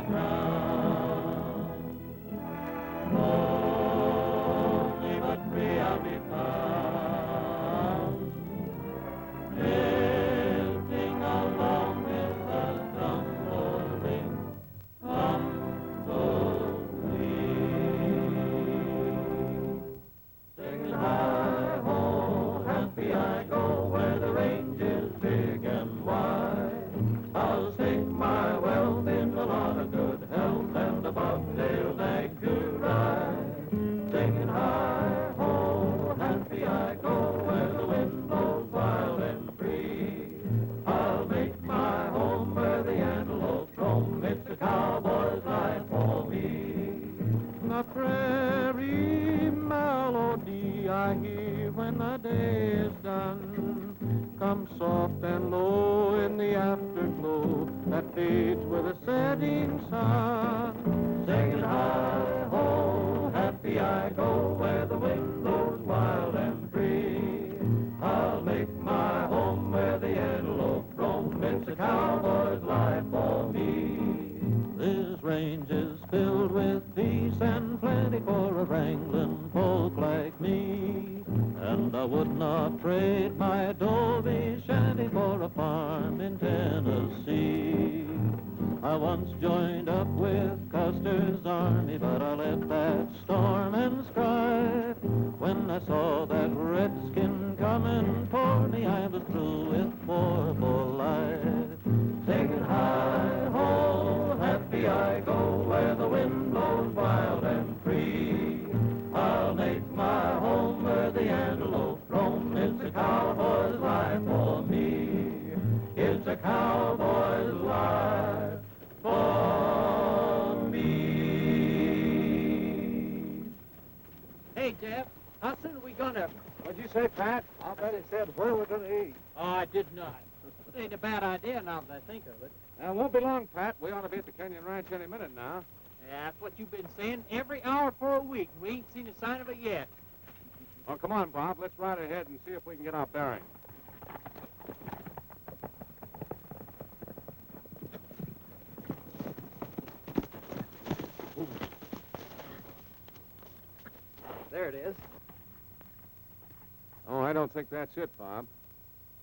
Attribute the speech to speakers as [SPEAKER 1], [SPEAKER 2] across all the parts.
[SPEAKER 1] the ground. Lonely but free I'll be found, drifting along with the tumbling singing hi-ho, happy I go where the range is big and wide. I'll stake my wealth in a lot of good health and a bobtail nag to ride. Singing hi-ho, happy I go where the wind blows wild and free. I'll make my home where the antelope roam. It's a cowboy's life for me. The prairie melody I hear when the day is done comes soft and low in the afterglow that fades with the setting sun. Singing hi-ho, happy I go where the wind blows wild and free. I'll make my home where the antelope roam. It's a cowboy's life for me. This range is filled with peace and plenty for a wrangling folk like me. And I would not trade my adobe shanty for a farm in Tennessee. I once joined up with Custer's army, but I left that storm and strife. When I saw that redskin coming for me, I was through with war for life. Singing hi-ho, happy I go where the wind blows wild and free. I'll make my home where the antelope roam. It's a cowboy's life for me. It's a cowboy's life for me.
[SPEAKER 2] Hey, Jeff, how soon are we gonna...
[SPEAKER 3] What'd you say, Pat? I bet he said where we're going to eat.
[SPEAKER 2] Oh, I did not. It ain't a bad idea now that I think of it.
[SPEAKER 3] It won't be long, Pat. We ought to be at the Canyon Ranch any minute now.
[SPEAKER 2] Yeah, that's what you've been saying every hour for a week. We ain't seen a sign of it yet.
[SPEAKER 3] Well, come on, Bob. Let's ride ahead and see if we can get our bearings.
[SPEAKER 2] There it is.
[SPEAKER 3] Oh, I don't think that's it, Bob.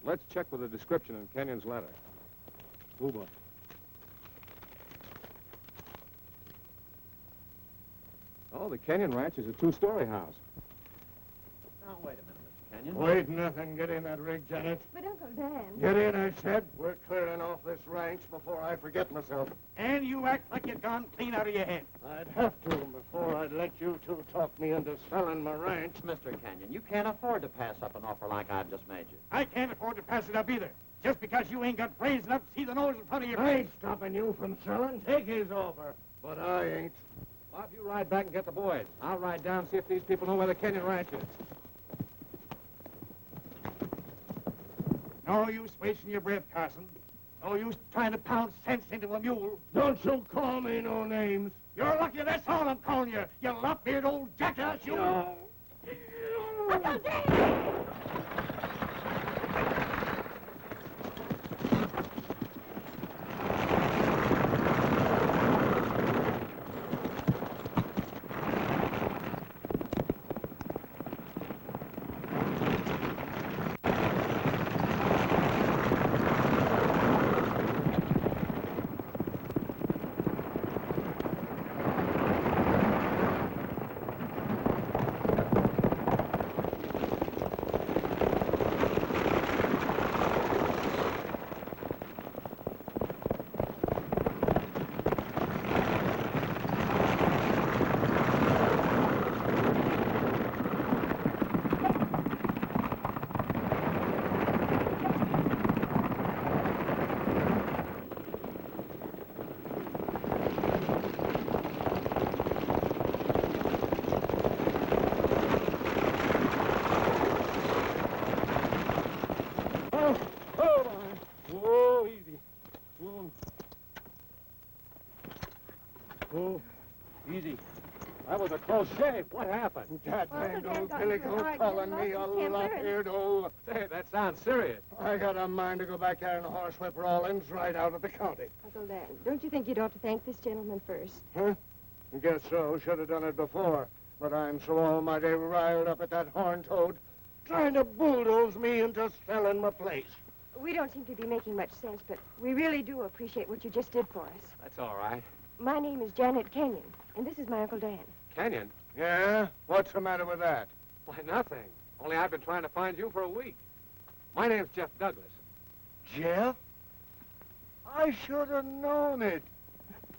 [SPEAKER 3] Let's check with the description in Kenyon's letter. Uba. Oh, the Canyon Ranch is a two-story house.
[SPEAKER 2] Now, wait a minute, Mr. Kenyon.
[SPEAKER 4] Wait nothing. Get in that rig, Janet.
[SPEAKER 5] But Uncle Dan...
[SPEAKER 4] Get in, I said. We're clearing off this ranch before I forget myself.
[SPEAKER 6] And you act like you've gone clean out of your head.
[SPEAKER 4] I'd have to before I'd let you two talk me into selling my ranch.
[SPEAKER 7] Mr. Kenyon, you can't afford to pass up an offer like I've just made you.
[SPEAKER 6] I can't afford to pass it up either. Just because you ain't got brains enough to see the nose in front of your
[SPEAKER 4] I
[SPEAKER 6] face.
[SPEAKER 4] ain't stopping you from selling. Take his offer. But I ain't.
[SPEAKER 3] Bob, you ride back and get the boys. I'll ride down and see if these people know where the Canyon Ranch is.
[SPEAKER 6] No use wasting your breath, Carson. No use trying to pound sense into a mule.
[SPEAKER 4] Don't you call me no names.
[SPEAKER 6] You're lucky that's all I'm calling you. You lop-eared old jackass, you...
[SPEAKER 4] No.
[SPEAKER 5] Uncle Dan!
[SPEAKER 3] Oh, easy. That was a close shave. What happened?
[SPEAKER 4] That
[SPEAKER 5] Well,
[SPEAKER 4] man
[SPEAKER 5] the man
[SPEAKER 4] old
[SPEAKER 5] got
[SPEAKER 4] Billy
[SPEAKER 5] into an
[SPEAKER 4] goes
[SPEAKER 5] argument,
[SPEAKER 4] calling
[SPEAKER 5] lost
[SPEAKER 4] me a
[SPEAKER 5] his temper, and-
[SPEAKER 4] lop-eared old...
[SPEAKER 3] Say, that sounds serious.
[SPEAKER 4] I got a mind to go back there and horsewhip Rawlins right out of the county.
[SPEAKER 5] Uncle Dan, don't you think you'd ought to thank this gentleman first?
[SPEAKER 4] Huh? Guess so. Should have done it before. But I'm so almighty riled up at that horn toad trying to bulldoze me into selling my place.
[SPEAKER 5] We don't seem to be making much sense, but we really do appreciate what you just did for us.
[SPEAKER 3] That's all right.
[SPEAKER 5] My name is Janet Kenyon, and this is my Uncle Dan.
[SPEAKER 3] Kenyon?
[SPEAKER 4] Yeah? What's the matter with that?
[SPEAKER 3] Why, nothing. Only I've been trying to find you for a week. My name's Jeff Douglas.
[SPEAKER 4] Jeff? I should have known it.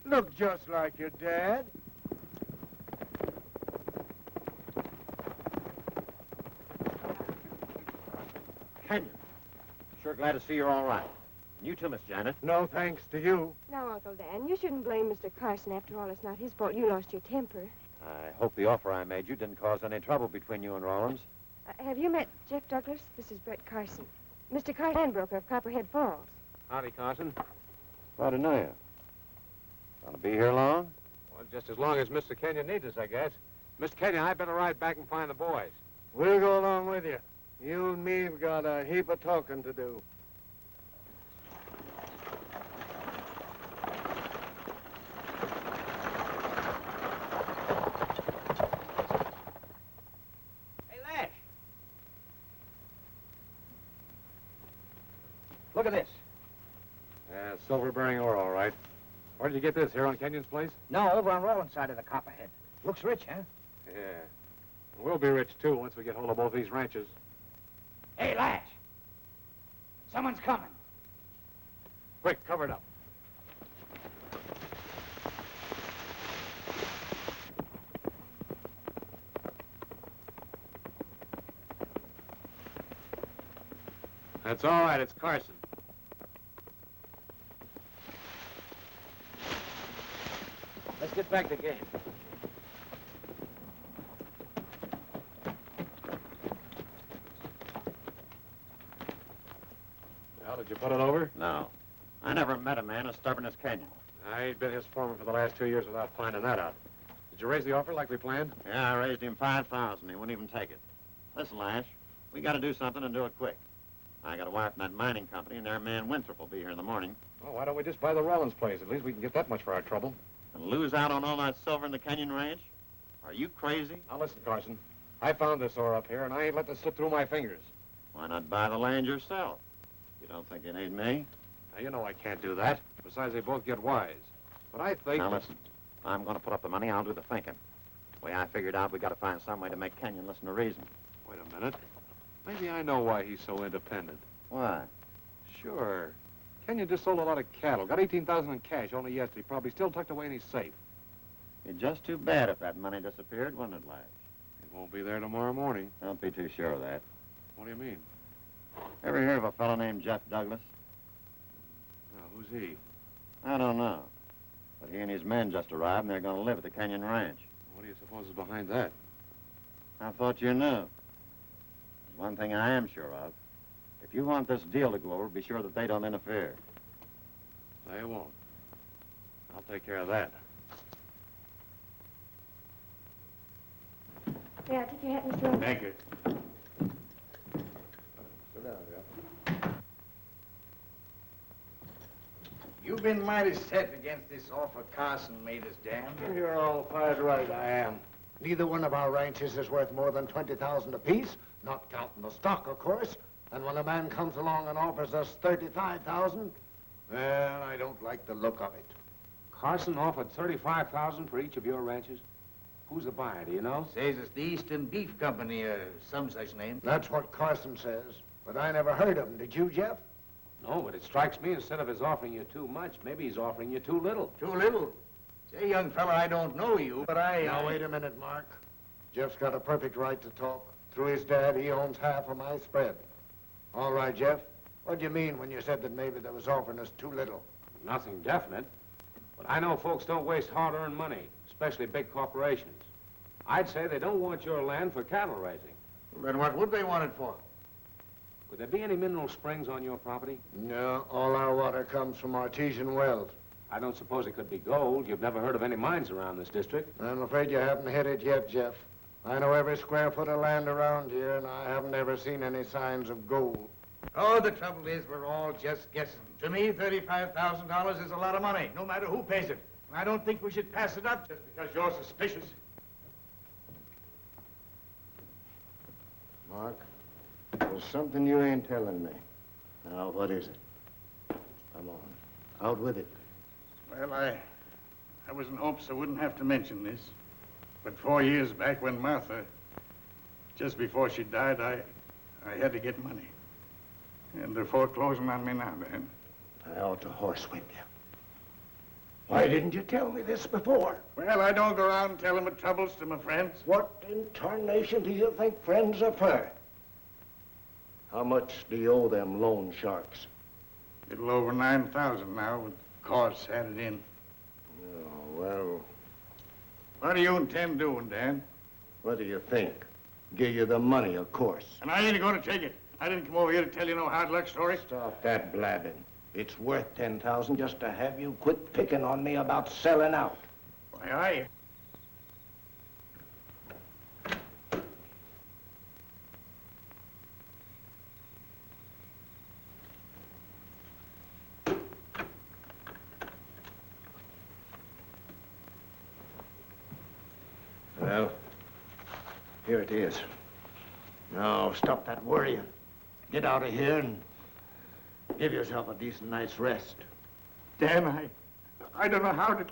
[SPEAKER 4] Look just like your dad.
[SPEAKER 7] Kenyon. Sure glad to see you're all right. And you too, Miss Janet.
[SPEAKER 4] No thanks to you.
[SPEAKER 5] Now, Uncle Dan, you shouldn't blame Mr. Carson. After all, it's not his fault you lost your temper.
[SPEAKER 7] I hope the offer I made you didn't cause any trouble between you and Rollins.
[SPEAKER 5] Have you met Jeff Douglas? This is Brett Carson. Mr. Carson, landbroker of Copperhead Falls.
[SPEAKER 3] Howdy, Carson.
[SPEAKER 7] Glad to know you. Gonna be here long?
[SPEAKER 3] Well, just as long as Mr. Kenyon needs us, I guess. Mr. Kenyon, I better ride back and find the boys.
[SPEAKER 4] We'll go along with you. You and me've got a heap of talking to do.
[SPEAKER 2] Hey, Lash.
[SPEAKER 7] Look at this.
[SPEAKER 3] Yeah, silver-bearing ore, all right. Where did you get this? Here on Kenyon's place?
[SPEAKER 6] No, over on Rollins' side of the Copperhead. Looks rich, huh?
[SPEAKER 3] Yeah. We'll be rich, too, once we get hold of both these ranches.
[SPEAKER 6] Hey, Lash. Someone's coming.
[SPEAKER 3] Quick, cover it up. That's all right. It's Carson.
[SPEAKER 7] Let's get back to game.
[SPEAKER 3] Well, did you put it over?
[SPEAKER 7] No. I never met a man as stubborn as Kenyon.
[SPEAKER 3] I ain't been his foreman for the last 2 years without finding that out. Did you raise the offer like we planned?
[SPEAKER 7] Yeah, I raised him 5,000. He wouldn't even take it. Listen, Lash, we got to do something and do it quick. I got a wire from that mining company, and their man Winthrop will be here in the morning.
[SPEAKER 3] Well, why don't we just buy the Rollins place? At least we can get that much for our trouble.
[SPEAKER 7] And lose out on all that silver in the Kenyon Ranch? Are you crazy?
[SPEAKER 3] Now, listen, Carson. I found this ore up here, and I ain't let this slip through my fingers.
[SPEAKER 7] Why not buy the land yourself? You don't think you need me?
[SPEAKER 3] Now, you know I can't do that. Besides, they both get wise. But I think...
[SPEAKER 7] Now, listen. I'm going to put up the money. I'll do the thinking. The way I figured out, we got to find some way to make Kenyon listen to reason.
[SPEAKER 3] Wait a minute. Maybe I know why he's so independent.
[SPEAKER 7] Why?
[SPEAKER 3] Sure. Kenyon just sold a lot of cattle. Got $18,000 in cash only yesterday. Probably still tucked away in his safe.
[SPEAKER 7] It'd just too bad if that money disappeared, wouldn't it, Lash?
[SPEAKER 3] It won't be there tomorrow morning.
[SPEAKER 7] Don't be too sure of that.
[SPEAKER 3] What do you mean?
[SPEAKER 7] Ever hear of a fellow named Jeff Douglas?
[SPEAKER 3] Now, who's he?
[SPEAKER 7] I don't know. But he and his men just arrived, and they're going to live at the Kenyon Ranch.
[SPEAKER 3] What do you suppose is behind that?
[SPEAKER 7] I thought you knew. There's one thing I am sure of. If you want this deal to go over, be sure that they don't interfere.
[SPEAKER 3] They won't. I'll take care of that.
[SPEAKER 5] Yeah, take your hat, Mr. Rollins.
[SPEAKER 3] Thank you.
[SPEAKER 4] Sit down, Jeff.
[SPEAKER 6] You've been mighty set against this offer Carson made us, Dan.
[SPEAKER 4] You're all quite right, I am. Neither one of our ranches is worth more than 20,000 apiece, not counting the stock, of course. And when a man comes along and offers us 35,000, well, I don't like the look of it.
[SPEAKER 3] Carson offered $35,000 for each of your ranches. Who's the buyer, do you know?
[SPEAKER 6] Says it's the Eastern Beef Company, some such name.
[SPEAKER 4] That's what Carson says. But I never heard of him. Did you, Jeff?
[SPEAKER 3] No, but it strikes me instead of his offering you too much, maybe he's offering you too little.
[SPEAKER 6] Too little. Say, young fella, I don't know you, but
[SPEAKER 4] Now, wait a minute, Mark. Jeff's got a perfect right to talk. Through his dad, he owns half of my spread. All right, Jeff. What do you mean when you said that maybe they was offering us too little?
[SPEAKER 3] Nothing definite. But I know folks don't waste hard-earned money, especially big corporations. I'd say they don't want your land for cattle raising.
[SPEAKER 6] Then what would they want it for?
[SPEAKER 3] Could there be any mineral springs on your property?
[SPEAKER 4] No, all our water comes from artesian wells.
[SPEAKER 3] I don't suppose it could be gold. You've never heard of any mines around this district.
[SPEAKER 4] I'm afraid you haven't hit it yet, Jeff. I know every square foot of land around here, and I haven't ever seen any signs of gold.
[SPEAKER 6] Oh, the trouble is we're all just guessing. To me, $35,000 is a lot of money, no matter who pays it. And I don't think we should pass it up just because you're suspicious.
[SPEAKER 4] Mark, there's something you ain't telling me. Now, what is it? Come on, out with it.
[SPEAKER 6] Well, I was in hopes I wouldn't have to mention this. But 4 years back when Martha, just before she died, I had to get money. And they're foreclosing on me now, Dan.
[SPEAKER 4] I ought to horsewhip you. Why didn't you tell me this before?
[SPEAKER 6] Well, I don't go around telling my troubles to my friends.
[SPEAKER 4] What in tarnation do you think friends are for? How much do you owe them loan sharks?
[SPEAKER 6] A little over 9,000 now with costs added in.
[SPEAKER 4] Oh, well,
[SPEAKER 6] What do you intend doing, Dan?
[SPEAKER 4] what do you think? Give you the money, of course.
[SPEAKER 6] And I ain't going to take it. I didn't come over here to tell you no hard luck story.
[SPEAKER 4] Stop that blabbing. It's worth 10,000 just to have you quit picking on me about selling out.
[SPEAKER 6] Why, I...
[SPEAKER 4] Well, here it is. Now, stop that worrying. Get out of here and give yourself a decent night's rest.
[SPEAKER 6] Dan, I don't know how to...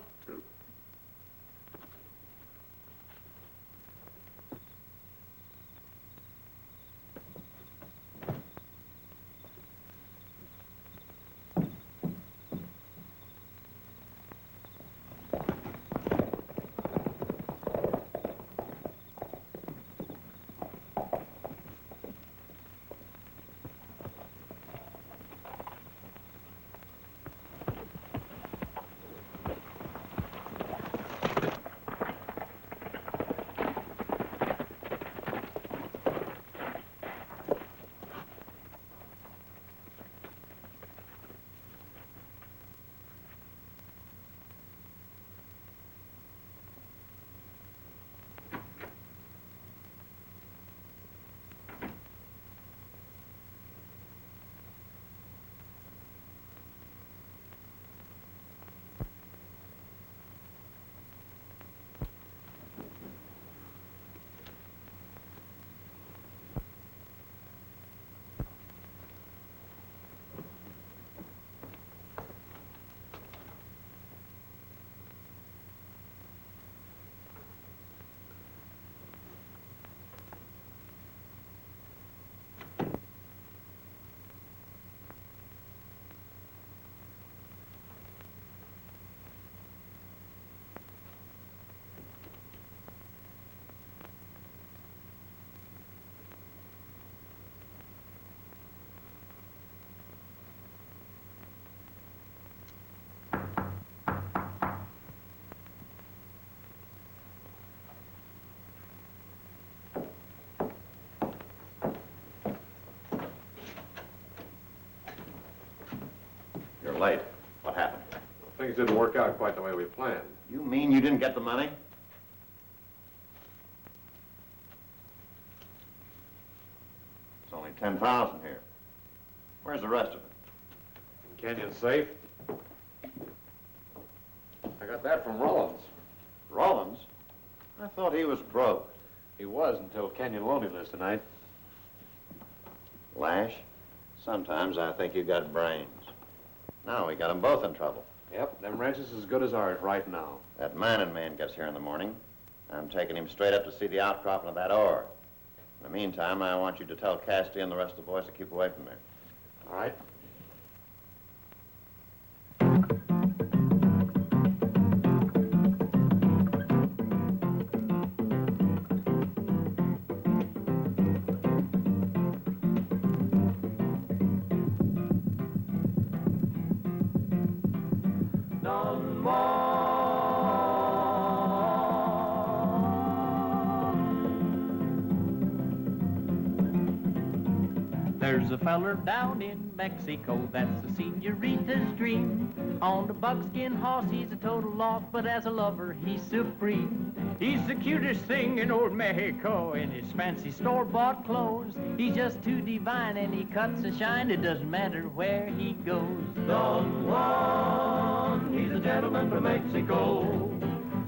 [SPEAKER 7] You're late. What happened?
[SPEAKER 3] Things didn't work out quite the way we planned.
[SPEAKER 7] You mean you didn't get the money? It's only 10,000 here. Where's the rest of it?
[SPEAKER 3] Canyon safe. I got that from Rollins.
[SPEAKER 7] Rollins? I thought he was broke.
[SPEAKER 3] He was until Kenyon loaned us tonight.
[SPEAKER 7] Lash, sometimes I think you got brains. Now we got them both in trouble.
[SPEAKER 3] Yep, them ranches as good as ours right now.
[SPEAKER 7] That mining man gets here in the morning. I'm taking him straight up to see the outcropping of that ore. In the meantime, I want you to tell Cassidy and the rest of the boys to keep away from there.
[SPEAKER 3] All right.
[SPEAKER 1] There's
[SPEAKER 8] There's a feller down in Mexico that's a senorita's dream. On the buckskin horse, he's a total loss, but as a lover, he's supreme. He's the cutest thing in old Mexico in his fancy store-bought clothes. He's just too divine and he cuts a shine. It doesn't matter where he goes.
[SPEAKER 1] Don Juan, he's a gentleman from Mexico.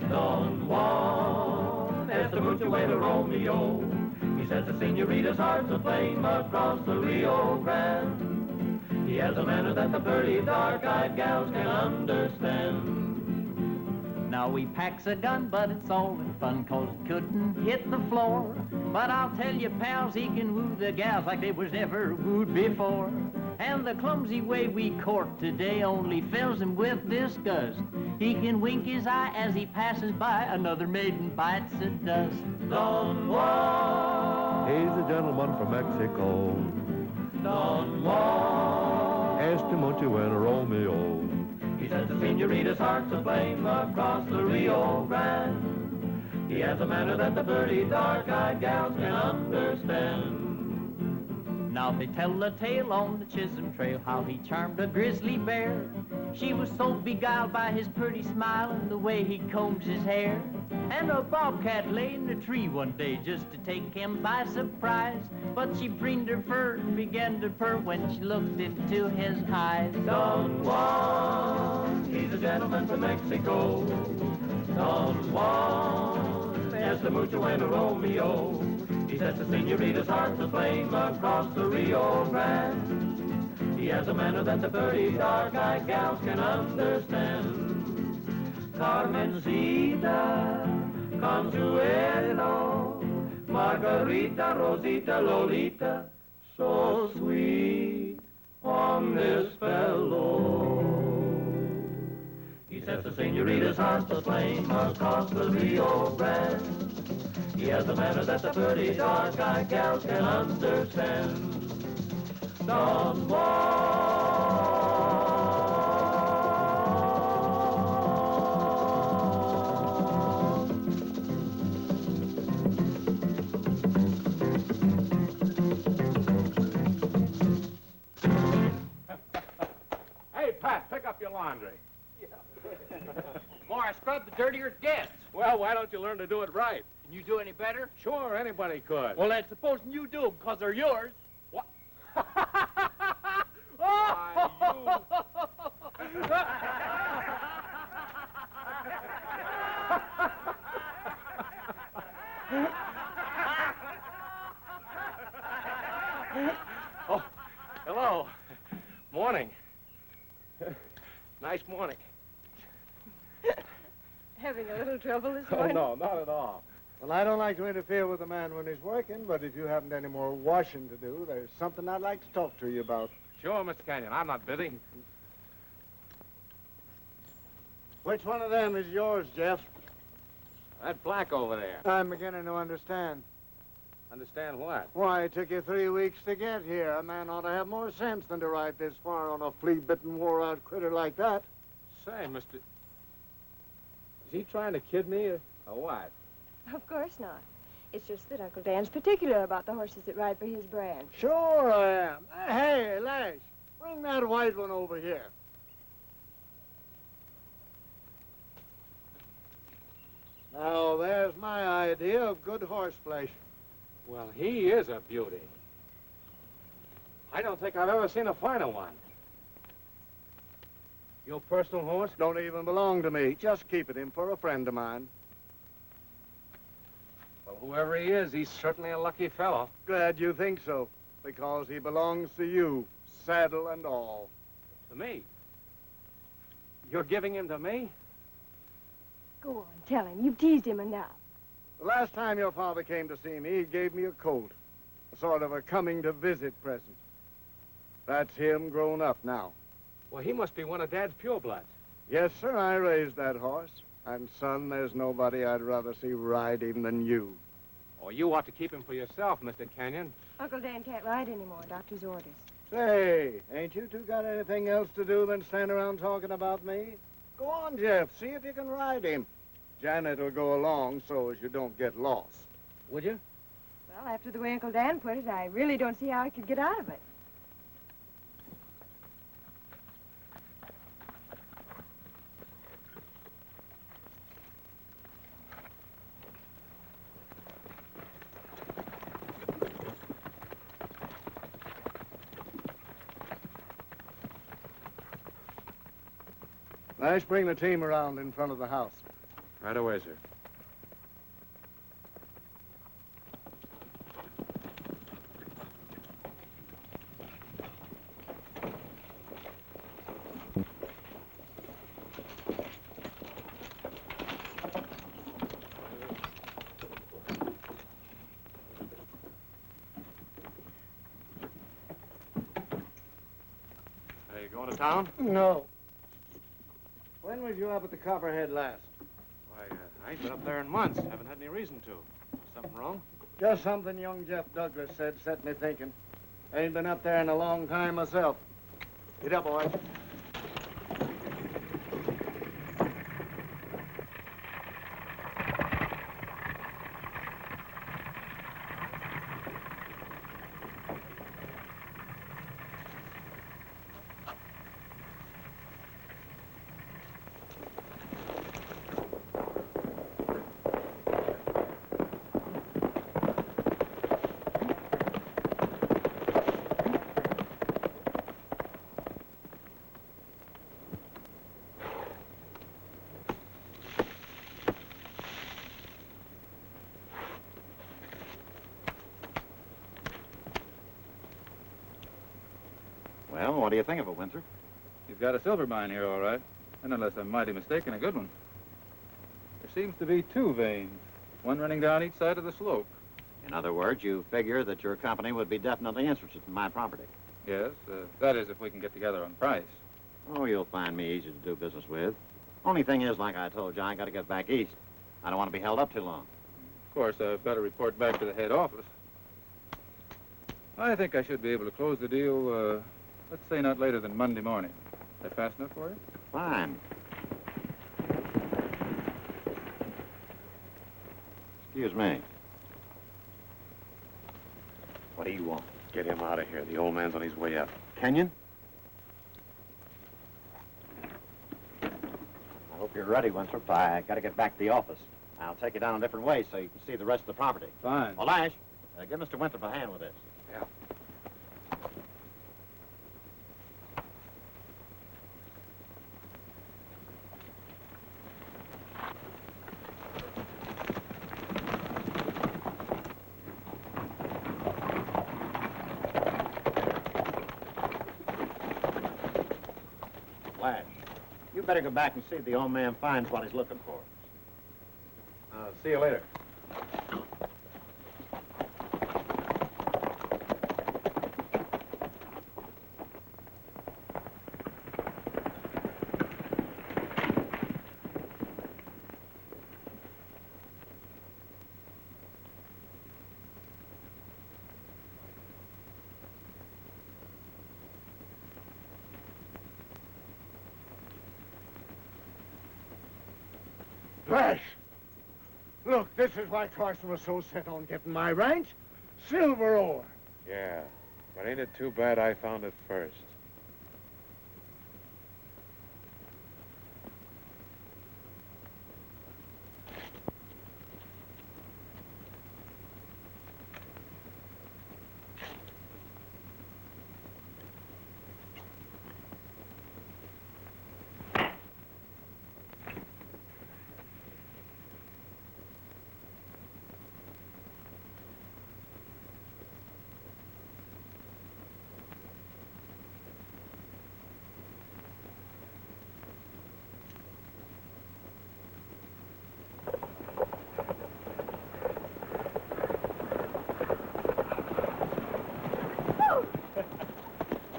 [SPEAKER 1] Don Juan, es the mucho bueno Romeo. He sets the senorita's hearts aflame across the Rio Grande. He has a manner that the pretty dark-eyed gals can understand.
[SPEAKER 8] Now he packs a gun, but it's all in fun, 'cause he couldn't hit the floor. But I'll tell you, pals, he can woo the gals like they was never wooed before. And the clumsy way we court today only fills him with disgust. He can wink his eye as he passes by, another maiden bites the dust.
[SPEAKER 1] Don Juan,
[SPEAKER 9] He's a gentleman from Mexico.
[SPEAKER 1] Don Juan,
[SPEAKER 9] Este mucho bueno Romeo.
[SPEAKER 1] he sets the senorita's hearts aflame across the Rio Grande. He has a manner that the pretty dark-eyed gals can understand.
[SPEAKER 8] Now they tell a tale on the Chisholm Trail how he charmed a grizzly bear. She was so beguiled by his pretty smile and the way he combs his hair. And a bobcat lay in a tree one day just to take him by surprise. But she preened her fur and began to purr when she looked into his eyes.
[SPEAKER 1] Don Juan, he's a gentleman from Mexico. Don Juan, es the mucho bueno Romeo. He sets the senorita's hearts aflame across the Rio Grande. He has a manner that the pretty dark-eyed gals can understand. Carmencita, Consuelo, Margarita, Rosita, Lolita, so sweet on this fellow. He sets the senorita's hearts aflame across the Rio Grande. He has a manner that the pretty dark-eyed gals can understand. Don Juan.
[SPEAKER 3] Hey, Pat, pick up your laundry.
[SPEAKER 2] More I scrub, the dirtier it gets.
[SPEAKER 3] Well, why don't you learn to do it right?
[SPEAKER 2] Can you do any better?
[SPEAKER 3] Sure, anybody could.
[SPEAKER 2] Well, then supposing you do 'em 'cause they're yours.
[SPEAKER 3] What? Oh, hello. Morning. Nice morning.
[SPEAKER 5] Having a little trouble this
[SPEAKER 3] Oh,
[SPEAKER 5] morning?
[SPEAKER 3] no, not at all.
[SPEAKER 4] Well, I don't like to interfere with a man when he's working, but if you haven't any more washing to do, there's something I'd like to talk to you about.
[SPEAKER 3] Sure, Mr. Canyon. I'm not busy.
[SPEAKER 4] Which one of them is yours, Jeff?
[SPEAKER 3] That black over there.
[SPEAKER 4] I'm beginning to understand.
[SPEAKER 3] Understand what?
[SPEAKER 4] Why, it took you 3 weeks to get here. A man ought to have more sense than to ride this far on a flea-bitten, wore-out critter like that.
[SPEAKER 3] Say, Mr. Is he trying to kid me or what?
[SPEAKER 5] Of course not. It's just that Uncle Dan's particular about the horses that ride for his brand.
[SPEAKER 4] Sure I am. Hey, Lash, bring that white one over here. Now, there's my idea of good horseflesh.
[SPEAKER 3] Well, he is a beauty. I don't think I've ever seen a finer one. Your personal horse?
[SPEAKER 4] Don't even belong to me. Just keeping him for a friend of mine.
[SPEAKER 3] Well, whoever he is, he's certainly a lucky fellow.
[SPEAKER 4] Glad you think so, because he belongs to you, saddle and all.
[SPEAKER 3] To me? You're giving him to me?
[SPEAKER 5] Go on, tell him. You've teased him enough.
[SPEAKER 4] The last time your father came to see me, he gave me a colt, a sort of a coming-to-visit present. That's him grown up now.
[SPEAKER 3] Well, he must be one of Dad's purebloods.
[SPEAKER 4] Yes, sir, I raised that horse. And, son, there's nobody I'd rather see ride him than you.
[SPEAKER 3] Oh, you ought to keep him for yourself, Mr. Canyon.
[SPEAKER 5] Uncle Dan can't ride anymore. Doctor's orders.
[SPEAKER 4] Say, ain't you two got anything else to do than stand around talking about me? Go on, Jeff. See if you can ride him. Janet will go along so as you don't get lost.
[SPEAKER 3] Would you?
[SPEAKER 5] Well, after the way Uncle Dan put it, I really don't see how I could get out of it.
[SPEAKER 4] Lash, bring the team around in front of the house.
[SPEAKER 3] Right away, sir.
[SPEAKER 7] Are you going to town?
[SPEAKER 4] No. When was you up at the Copperhead last?
[SPEAKER 3] Why, I ain't been up there in months. Haven't had any reason to. Something wrong?
[SPEAKER 4] Just something young Jeff Douglas said set me thinking. Ain't been up there in a long time myself. Get up, boys.
[SPEAKER 7] Well, what do you think of it, Winthrop?
[SPEAKER 10] You've got a silver mine here, all right. And unless I'm mighty mistaken, a good one. There seems to be 2 veins, one running down each side of the slope.
[SPEAKER 7] In other words, you figure that your company would be definitely interested in my property.
[SPEAKER 10] Yes, that is if we can get together on price.
[SPEAKER 7] Oh, you'll find me easy to do business with. Only thing is, like I told you, I got to get back east. I don't want to be held up too long.
[SPEAKER 10] Of course, I've got to report back to the head office. I think I should be able to close the deal, let's say not later than Monday morning. Is that fast enough for you?
[SPEAKER 7] Fine. Excuse me. What do you want?
[SPEAKER 3] Get him out of here. The old man's on his way up.
[SPEAKER 7] Kenyon? I hope you're ready, Winthrop. I got to get back to the office. I'll take you down a different way so you can see the rest of the property.
[SPEAKER 10] Fine.
[SPEAKER 7] Well, Lash, give Mr. Winthrop a hand with this.
[SPEAKER 3] Yeah.
[SPEAKER 7] Lash, you better go back and see if the old man finds what he's looking for.
[SPEAKER 3] See you later.
[SPEAKER 4] Lash! Look, this is why Carson was so set on getting my ranch. Silver ore.
[SPEAKER 3] Yeah, but ain't it too bad I found it first?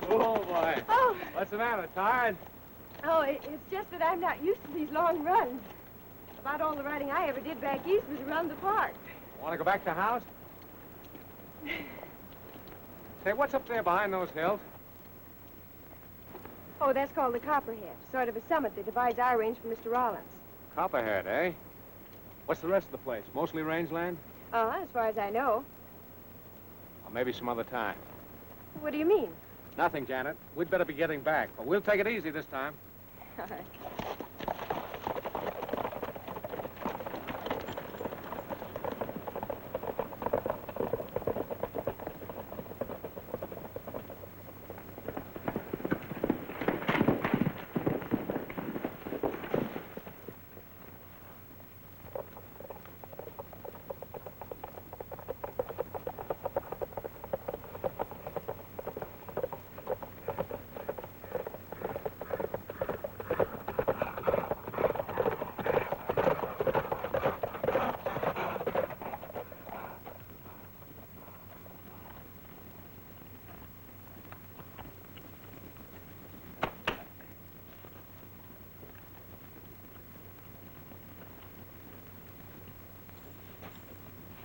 [SPEAKER 2] Oh, boy.
[SPEAKER 5] Oh,
[SPEAKER 2] What's the matter, tired?
[SPEAKER 5] it's just that I'm not used to these long runs. About all the riding I ever did back east was around the park.
[SPEAKER 2] Want to go back to the house? Say, what's up there behind those hills?
[SPEAKER 5] Oh, that's called the Copperhead, sort of a summit that divides our range from Mr. Rollins.
[SPEAKER 2] Copperhead, eh? What's the rest of the place? Mostly rangeland?
[SPEAKER 5] As far as I know.
[SPEAKER 2] Or maybe some other time.
[SPEAKER 5] What do you mean?
[SPEAKER 2] Nothing, Janet. We'd better be getting back, but we'll take it easy this time.
[SPEAKER 5] All right.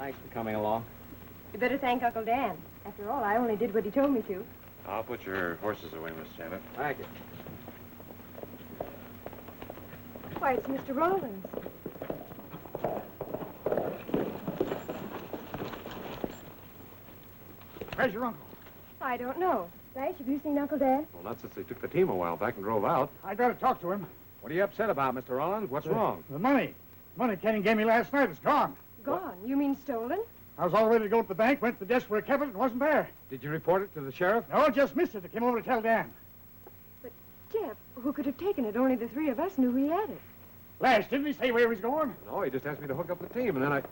[SPEAKER 3] Thanks for coming along.
[SPEAKER 5] You better thank Uncle Dan. After all, I only did what he told me to.
[SPEAKER 10] I'll put your horses away, Miss Janet.
[SPEAKER 3] Thank you.
[SPEAKER 5] Why, it's Mr. Rollins.
[SPEAKER 6] Where's your uncle?
[SPEAKER 5] I don't know. Flash, have you seen Uncle Dan?
[SPEAKER 3] Well, not since they took the team a while back and drove out.
[SPEAKER 6] I got to talk to him.
[SPEAKER 3] What are you upset about, Mr. Rollins? What's wrong?
[SPEAKER 6] The money. Money Kenny gave me last night is gone.
[SPEAKER 5] Gone. You mean stolen?
[SPEAKER 6] I was all ready to go to the bank, went to the desk where I kept it, and it wasn't there.
[SPEAKER 3] Did you report it to the sheriff?
[SPEAKER 6] No, just missed it. I came over to tell Dan.
[SPEAKER 5] But, Jeff, who could have taken it? Only the three of us knew he had it.
[SPEAKER 6] Lash, didn't he say where he was going?
[SPEAKER 3] No, he just asked me to hook up the team, and then I...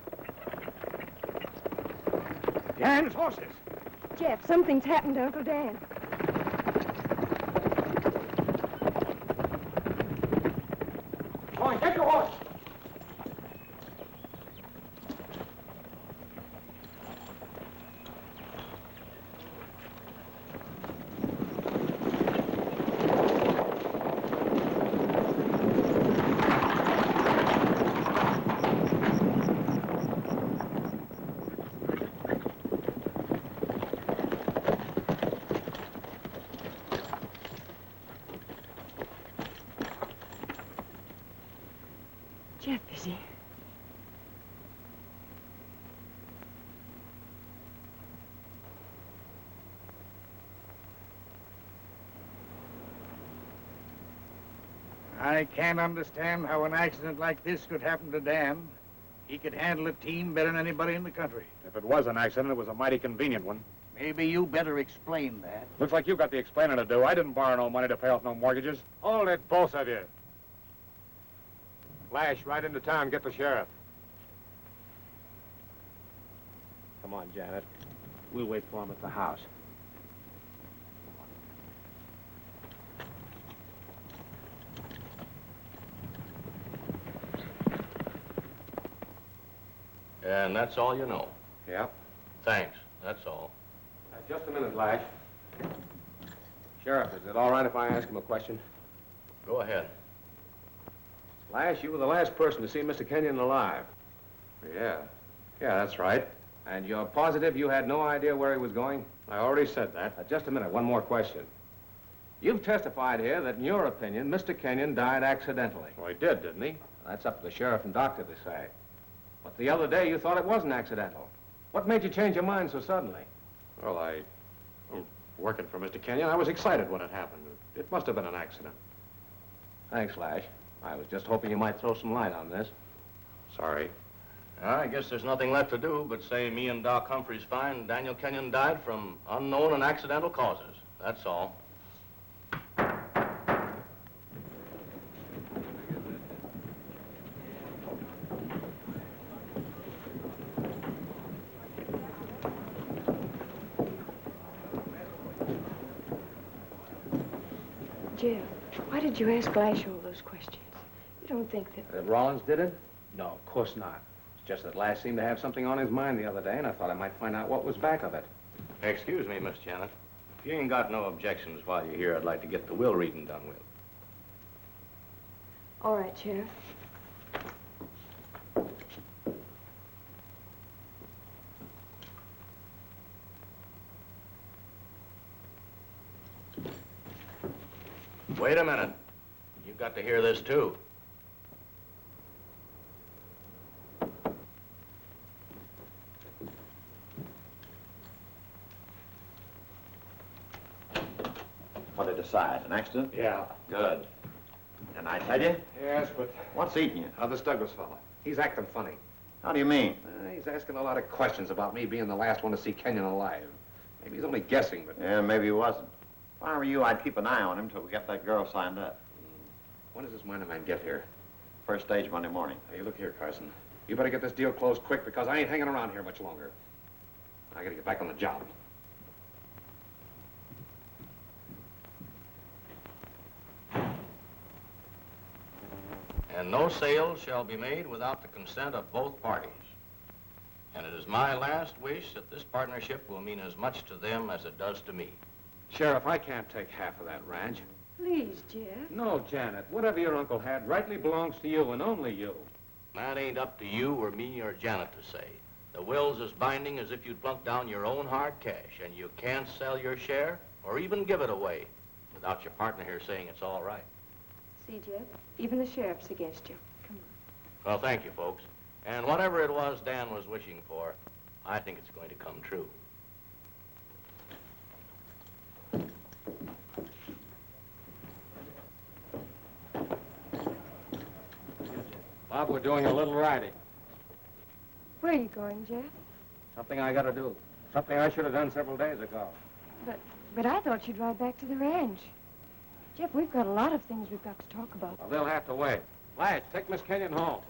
[SPEAKER 6] Dan, his horses.
[SPEAKER 5] Jeff, something's happened to Uncle Dan.
[SPEAKER 6] Come on, get your horse.
[SPEAKER 5] Jeff, is he?
[SPEAKER 6] I can't understand how an accident like this could happen to Dan. He could handle a team better than anybody in the country.
[SPEAKER 3] If it was an accident, it was a mighty convenient one.
[SPEAKER 6] Maybe you better explain that.
[SPEAKER 3] Looks like you got the explaining to do. I didn't borrow no money to pay off no mortgages. Hold it, both of you. Lash, right into town, get the sheriff. Come on, Janet. We'll wait for him at the house.
[SPEAKER 1] And that's all you know.
[SPEAKER 3] Yep.
[SPEAKER 1] Thanks. That's all.
[SPEAKER 3] Just a minute, Lash. Sheriff, is it all right if I ask him a question?
[SPEAKER 1] Go ahead.
[SPEAKER 3] Lash, you were the last person to see Mr. Kenyon alive. Yeah. Yeah, that's right. And you're positive you had no idea where he was going? I already said that. Just a minute, one more question. You've testified here that in your opinion, Mr. Kenyon died accidentally. Well, he did, didn't he? That's up to the sheriff and doctor to say. But the other day you thought it wasn't accidental. What made you change your mind so suddenly? Well, working for Mr. Kenyon, I was excited when it happened. It must have been an accident. Thanks, Lash. I was just hoping you might throw some light on this. Sorry.
[SPEAKER 1] I guess there's nothing left to do but say me and Doc Humphreys find Daniel Kenyon died from unknown and accidental causes. That's all.
[SPEAKER 5] Jeff, why did you ask Lash all those questions? You don't think that...
[SPEAKER 3] That Rollins did it? No, of course not. It's just that Lash seemed to have something on his mind the other day, and I thought I might find out what was back of it.
[SPEAKER 1] Excuse me, Miss Janet. If you ain't got no objections while you're here, I'd like to get the will reading done with.
[SPEAKER 5] All right, Sheriff.
[SPEAKER 1] Wait a minute. You've got to hear this, too.
[SPEAKER 7] What did they decide? An accident?
[SPEAKER 3] Yeah.
[SPEAKER 7] Good. Didn't I tell you?
[SPEAKER 3] Yes, but...
[SPEAKER 7] What's eating you?
[SPEAKER 3] This Douglas fella. He's acting funny.
[SPEAKER 7] How do you mean?
[SPEAKER 3] He's asking a lot of questions about me being the last one to see Kenyon alive. Maybe he's only guessing, but...
[SPEAKER 7] Yeah, maybe he wasn't. If I were you, I'd keep an eye on him till we get that girl signed up.
[SPEAKER 3] When does this mining man get here?
[SPEAKER 7] First stage Monday morning.
[SPEAKER 3] Hey, look here, Carson. You better get this deal closed quick because I ain't hanging around here much longer. I gotta get back on the job.
[SPEAKER 1] And no sale shall be made without the consent of both parties. And it is my last wish that this partnership will mean as much to them as it does to me.
[SPEAKER 3] Sheriff, I can't take half of that ranch.
[SPEAKER 5] Please, Jeff.
[SPEAKER 3] No, Janet. Whatever your uncle had rightly belongs to you and only you.
[SPEAKER 1] That ain't up to you or me or Janet to say.
[SPEAKER 11] The will's as binding as if you'd plunked down your own hard cash, and you can't sell your share or even give it away without your partner here saying it's all right.
[SPEAKER 5] See, Jeff, even the sheriff's against you. Come on.
[SPEAKER 11] Well, thank you, folks. And whatever it was Dan was wishing for, I think it's going to come true.
[SPEAKER 3] Bob, we're doing a little riding.
[SPEAKER 5] Where are you going, Jeff?
[SPEAKER 3] Something I gotta do. Something I should have done several days ago.
[SPEAKER 5] But I thought you'd ride back to the ranch. Jeff, we've got a lot of things we've got to talk about.
[SPEAKER 3] Well, they'll have to wait. Flash, take Miss Kenyon home.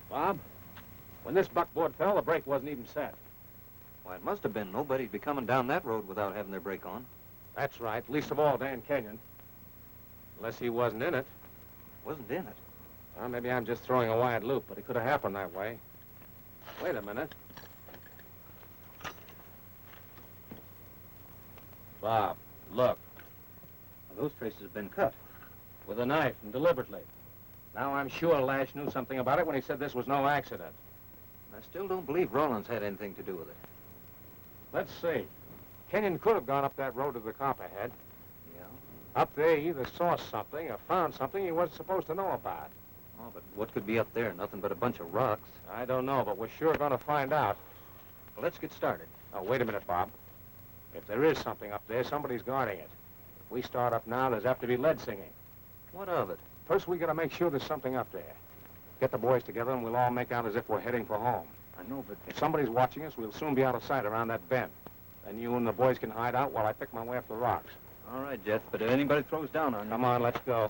[SPEAKER 3] Bob, when this buckboard fell, the brake wasn't even set.
[SPEAKER 12] Why, it must have been. Nobody'd be coming down that road without having their brake on.
[SPEAKER 3] That's right, least of all Dan Kenyon. Unless he wasn't in it.
[SPEAKER 12] Wasn't in it.
[SPEAKER 3] Well, maybe I'm just throwing a wide loop, but it could have happened that way. Wait a minute. Bob, look.
[SPEAKER 12] Well, those traces have been cut.
[SPEAKER 3] With a knife and deliberately. Now I'm sure Lash knew something about it when he said this was no accident.
[SPEAKER 12] I still don't believe Rollins had anything to do with it.
[SPEAKER 3] Let's see. Kenyon could have gone up that road to the copperhead.
[SPEAKER 12] Yeah?
[SPEAKER 3] Up there, he either saw something or found something he wasn't supposed to know about.
[SPEAKER 12] Oh, but what could be up there? Nothing but a bunch of rocks.
[SPEAKER 3] I don't know, but we're sure going to find out.
[SPEAKER 12] Well, let's get started.
[SPEAKER 3] Oh, wait a minute, Bob. If there is something up there, somebody's guarding it. If we start up now, there's apt to be lead singing.
[SPEAKER 12] What of it?
[SPEAKER 3] First, we got to make sure there's something up there. Get the boys together, and we'll all make out as if we're heading for home.
[SPEAKER 12] I know, but...
[SPEAKER 3] If somebody's watching us, we'll soon be out of sight around that bend. Then you and the boys can hide out while I pick my way up the rocks.
[SPEAKER 12] All right, Jeff, but if anybody throws down on you...
[SPEAKER 3] Come on, let's go.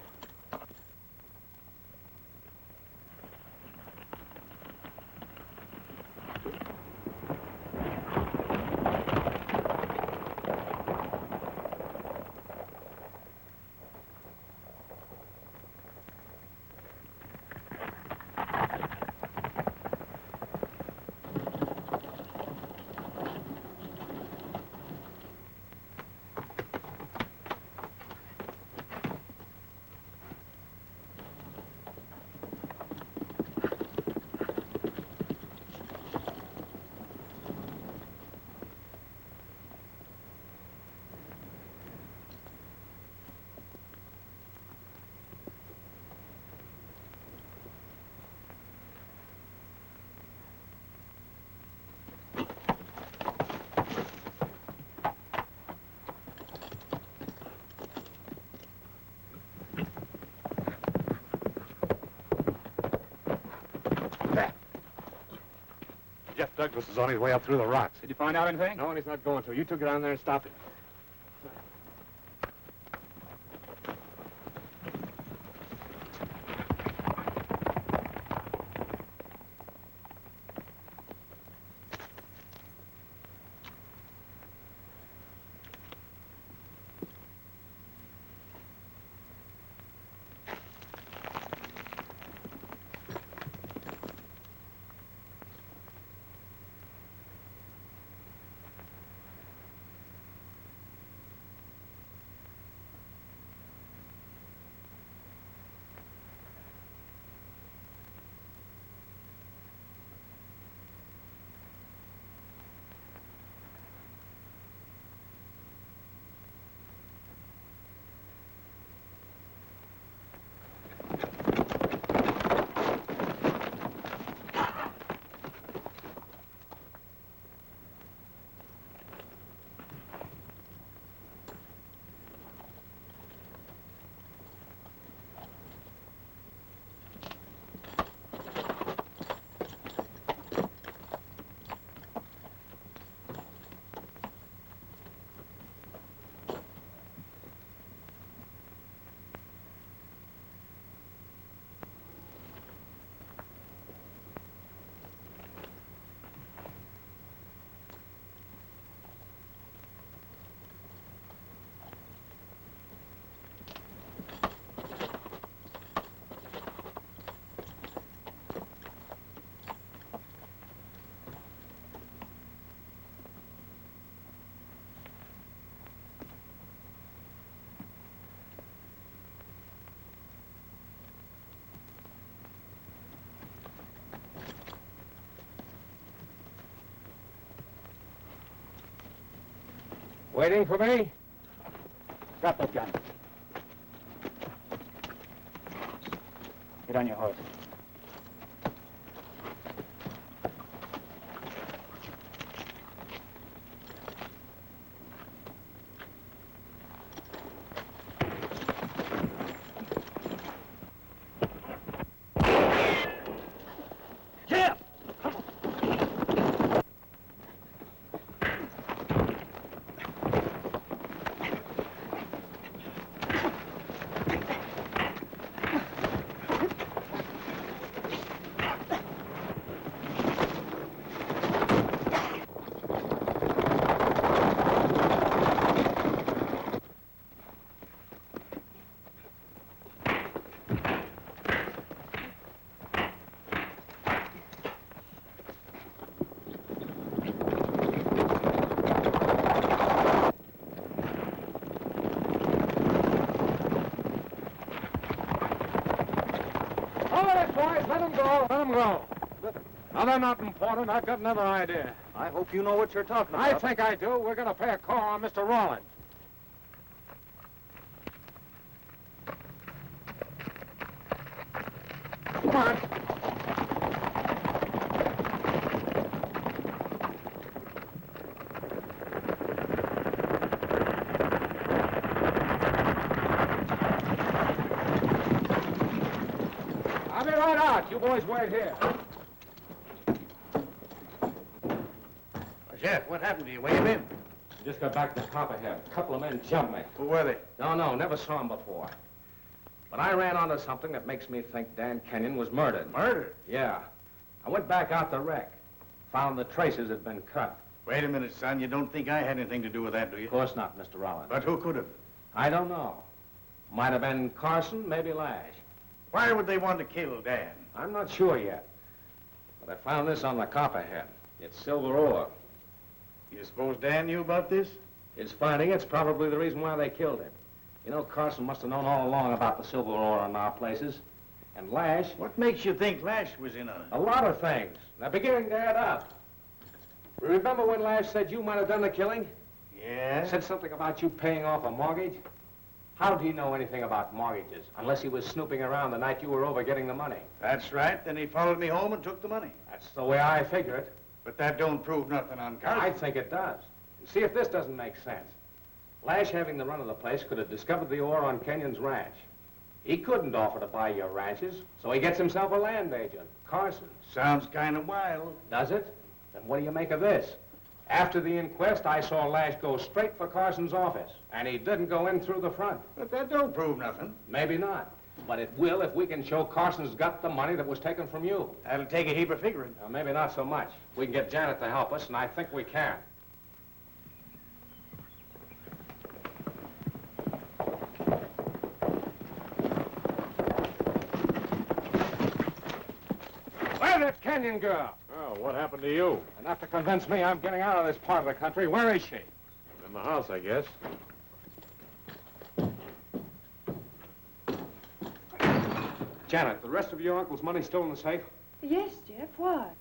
[SPEAKER 3] Jeff Douglas is on his way up through the rocks.
[SPEAKER 10] Did you find out anything?
[SPEAKER 3] No, and he's not going to. You two get down there and stop him. Waiting for me?
[SPEAKER 2] Drop that gun. Get on your horse.
[SPEAKER 3] Let them go. Let them go. Now, they're not important. I've got another idea.
[SPEAKER 12] I hope you know what you're talking about.
[SPEAKER 3] I think I do. We're going to pay a call on Mr. Rawlins. Come on. I'll be right out. You boys wait here.
[SPEAKER 6] Jeff, what happened to you? Where you been?
[SPEAKER 3] Just got back to Copperhead. A couple of men jumped me.
[SPEAKER 6] Who were they?
[SPEAKER 3] No, never saw them before. But I ran onto something that makes me think Dan Kenyon was murdered.
[SPEAKER 6] Murdered?
[SPEAKER 3] Yeah. I went back out the wreck. Found the traces had been cut.
[SPEAKER 6] Wait a minute, son. You don't think I had anything to do with that, do you?
[SPEAKER 3] Of course not, Mr. Rollins.
[SPEAKER 6] But who could have?
[SPEAKER 3] I don't know. Might have been Carson, maybe Lash.
[SPEAKER 6] Why would they want to kill Dan?
[SPEAKER 3] I'm not sure yet. But I found this on the Copperhead. It's silver ore.
[SPEAKER 6] You suppose Dan knew about this?
[SPEAKER 3] His finding it's probably the reason why they killed him. You know, Carson must have known all along about the silver ore on our places. And Lash...
[SPEAKER 6] What makes you think Lash was in on it?
[SPEAKER 3] A lot of things. They're beginning to add up. Remember when Lash said you might have done the killing?
[SPEAKER 6] Yeah?
[SPEAKER 3] Said something about you paying off a mortgage? How did he know anything about mortgages? Unless he was snooping around the night you were over getting the money.
[SPEAKER 6] That's right. Then he followed me home and took the money.
[SPEAKER 3] That's the way I figure it.
[SPEAKER 6] But that don't prove nothing on Carson.
[SPEAKER 3] I think it does. And see if this doesn't make sense. Lash having the run of the place could have discovered the ore on Kenyon's ranch. He couldn't offer to buy your ranches, so he gets himself a land agent, Carson.
[SPEAKER 6] Sounds kind of wild.
[SPEAKER 3] Does it? Then what do you make of this? After the inquest, I saw Lash go straight for Carson's office, and he didn't go in through the front.
[SPEAKER 6] But that don't prove nothing.
[SPEAKER 3] Maybe not. But it will if we can show Carson's got the money that was taken from you.
[SPEAKER 6] That'll take a heap of figuring.
[SPEAKER 3] Maybe not so much. We can get Janet to help us, and I think we can. Where's that Kenyon girl?
[SPEAKER 9] Oh, what happened to you?
[SPEAKER 3] Enough to convince me I'm getting out of this part of the country. Where is she?
[SPEAKER 9] In the house, I guess.
[SPEAKER 3] Janet, the rest of your uncle's money still in the safe?
[SPEAKER 5] Yes, Jeff, what?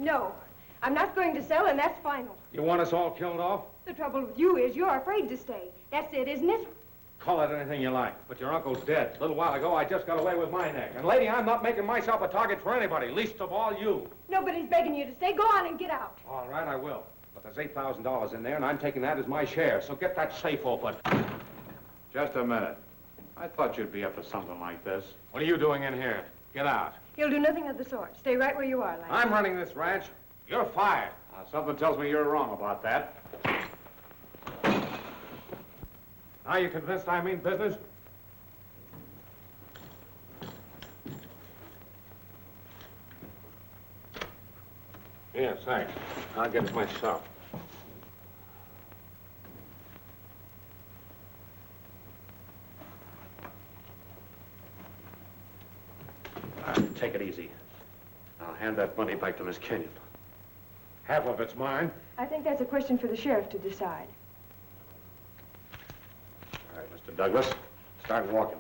[SPEAKER 5] No, I'm not going to sell, and that's final.
[SPEAKER 3] You want us all killed off?
[SPEAKER 5] The trouble with you is you're afraid to stay. That's it, isn't it?
[SPEAKER 3] Call it anything you like, but your uncle's dead. A little while ago, I just got away with my neck. And, lady, I'm not making myself a target for anybody, least of all you.
[SPEAKER 5] Nobody's begging you to stay. Go on and get out.
[SPEAKER 3] All right, I will. But there's $8,000 in there, and I'm taking that as my share, so get that safe open.
[SPEAKER 9] Just a minute. I thought you'd be up to something like this.
[SPEAKER 3] What are you doing in here? Get out.
[SPEAKER 5] You'll do nothing of the sort. Stay right where you are, like.
[SPEAKER 3] I'm running this ranch. You're fired.
[SPEAKER 9] Something tells me you're wrong about that.
[SPEAKER 3] Now you convinced I mean business? Yeah, thanks. I'll get it myself.
[SPEAKER 9] Take it easy. I'll hand that money back to Miss Kenyon.
[SPEAKER 3] Half of it's mine.
[SPEAKER 5] I think that's a question for the sheriff to decide.
[SPEAKER 9] Mr. Douglas, start walking.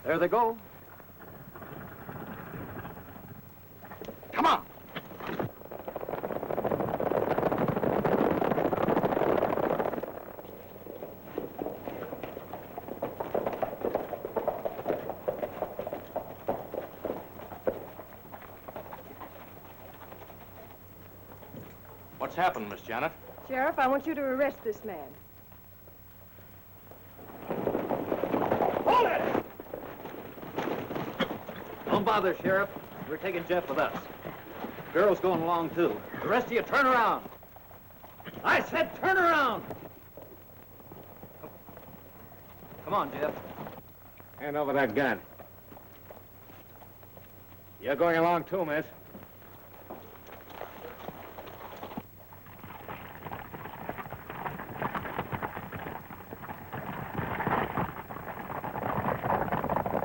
[SPEAKER 12] There they go.
[SPEAKER 7] Come on.
[SPEAKER 11] What's happened, Miss Janet?
[SPEAKER 5] Sheriff, I want you to arrest this man.
[SPEAKER 12] Hold it! Don't bother, Sheriff. We're taking Jeff with us. Girl's going along, too. The rest of you, turn around. I said turn around! Come on, Jeff.
[SPEAKER 3] Hand over that gun. You're going along too, miss.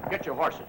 [SPEAKER 11] Get your horses.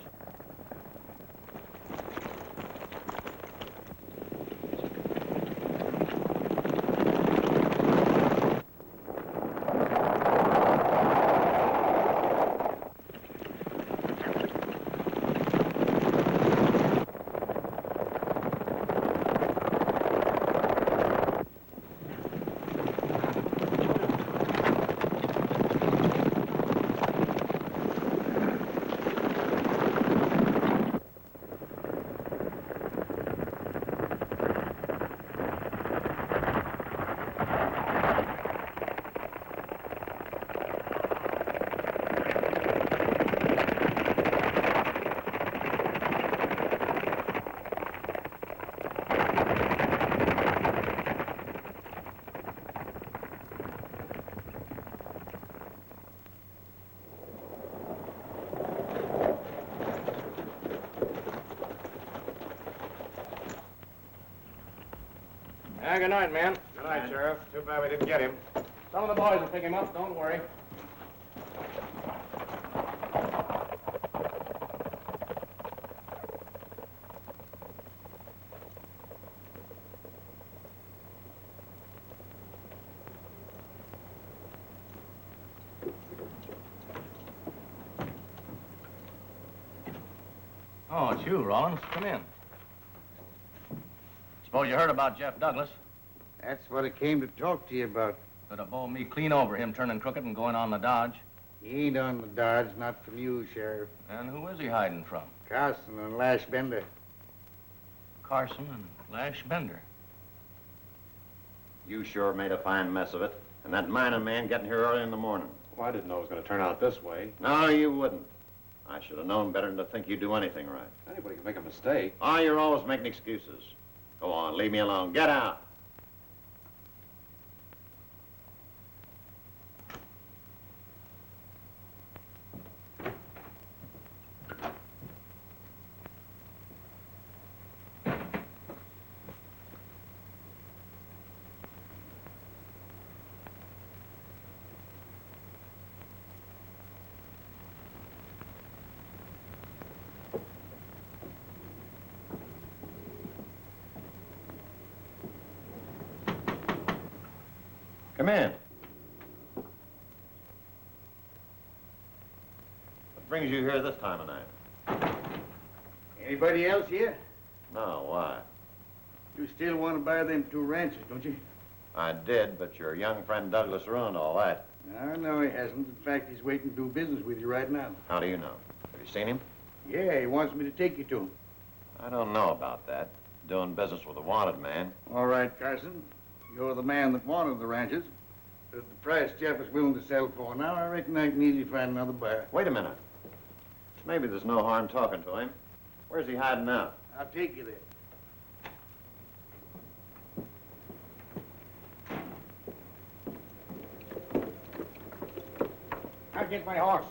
[SPEAKER 3] Good night, man. Good night, Sheriff. Too bad we didn't get him. Some of the boys will pick him up, don't worry.
[SPEAKER 11] Oh, it's you, Rollins. Come in. Suppose you heard about Jeff Douglas.
[SPEAKER 6] That's what I came to talk to you about.
[SPEAKER 11] Could have bowled me clean over him turning crooked and going on the dodge.
[SPEAKER 6] He ain't on the dodge, not from you, Sheriff.
[SPEAKER 11] And who is he hiding from?
[SPEAKER 6] Carson and Lash Bender.
[SPEAKER 11] Carson and Lash Bender.
[SPEAKER 7] You sure made a fine mess of it. And that mining man getting here early in the morning.
[SPEAKER 9] Well, I didn't know it was going to turn out this way.
[SPEAKER 7] No, you wouldn't. I should have known better than to think you'd do anything right.
[SPEAKER 9] Anybody can make a mistake.
[SPEAKER 7] Oh, you're always making excuses. Go on, leave me alone. Get out. Come in. What brings you here this time of night?
[SPEAKER 6] Anybody else here?
[SPEAKER 7] No, why?
[SPEAKER 6] You still want to buy them 2 ranches, don't you?
[SPEAKER 7] I did, but your young friend Douglas ruined all that.
[SPEAKER 6] No, he hasn't. In fact, he's waiting to do business with you right now.
[SPEAKER 7] How do you know? Have you seen him?
[SPEAKER 6] Yeah, he wants me to take you to him.
[SPEAKER 7] I don't know about that. Doing business with a wanted man.
[SPEAKER 6] All right, Carson. You're the man that wanted the ranches. But at the price Jeff is willing to sell for now, I reckon I can easily find another buyer.
[SPEAKER 7] Wait a minute. Maybe there's no harm talking to him. Where's he hiding out?
[SPEAKER 6] I'll take you there.
[SPEAKER 3] I'll get my horse.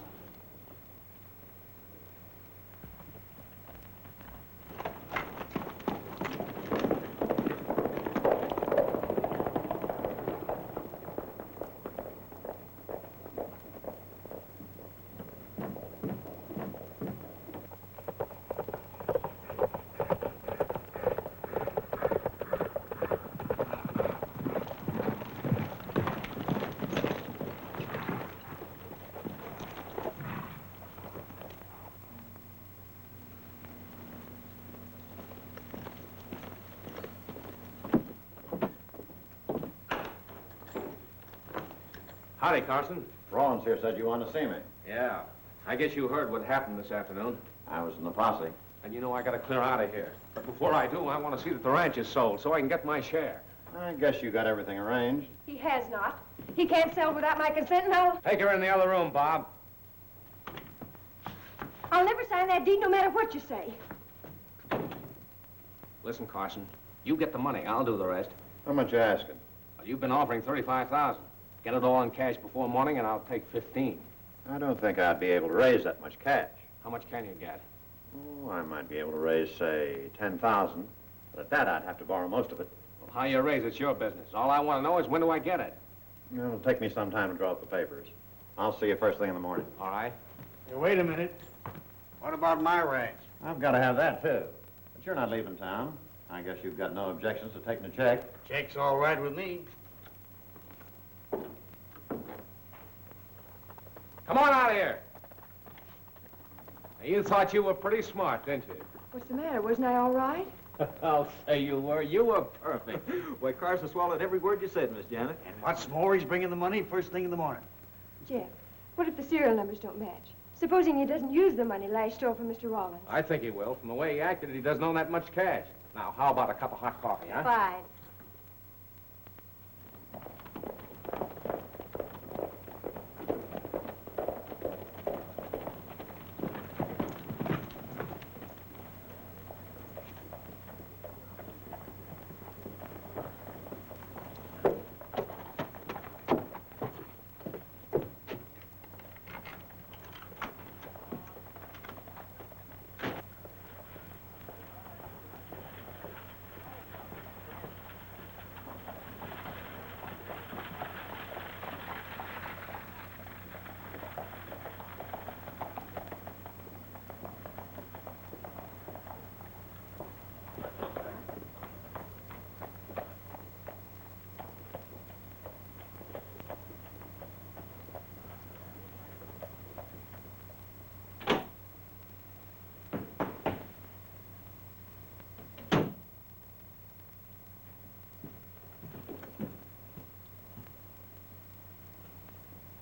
[SPEAKER 3] Howdy, Carson.
[SPEAKER 7] Rollins here said you wanted to see me.
[SPEAKER 3] Yeah. I guess you heard what happened this afternoon.
[SPEAKER 7] I was in the posse.
[SPEAKER 3] And you know I gotta clear out of here. But before I do, I want to see that the ranch is sold so I can get my share.
[SPEAKER 7] I guess you got everything arranged.
[SPEAKER 5] He has not. He can't sell without my consent now.
[SPEAKER 3] Take her in the other room, Bob.
[SPEAKER 5] I'll never sign that deed no matter what you say.
[SPEAKER 3] Listen, Carson, you get the money. I'll do the rest.
[SPEAKER 7] How much you asking?
[SPEAKER 3] Well, you've been offering $35,000. Get it all in cash before morning, and I'll take 15.
[SPEAKER 7] I don't think I'd be able to raise that much cash.
[SPEAKER 3] How much can you get?
[SPEAKER 7] Oh, I might be able to raise, say, 10,000. But at that, I'd have to borrow most of it.
[SPEAKER 3] Well, how you raise it's your business. All I want to know is when do I get it?
[SPEAKER 7] It'll take me some time to draw up the papers. I'll see you first thing in the morning.
[SPEAKER 3] All right.
[SPEAKER 6] Hey, wait a minute. What about my ranch?
[SPEAKER 7] I've got to have that, too. But you're not leaving town. I guess you've got no objections to taking a check.
[SPEAKER 6] Check's all right with me.
[SPEAKER 3] Come on out of here. Now, you thought you were pretty smart, didn't you?
[SPEAKER 5] What's the matter? Wasn't I all right?
[SPEAKER 12] I'll say you were. You were perfect. Why, Carson swallowed every word you said, Miss Janet.
[SPEAKER 6] And what's more, he's bringing the money first thing in the morning.
[SPEAKER 5] Jeff, what if the serial numbers don't match? Supposing he doesn't use the money Lash stole from Mr. Rollins.
[SPEAKER 3] I think he will. From the way he acted, he doesn't own that much cash. Now, how about a cup of hot coffee, huh?
[SPEAKER 5] Fine.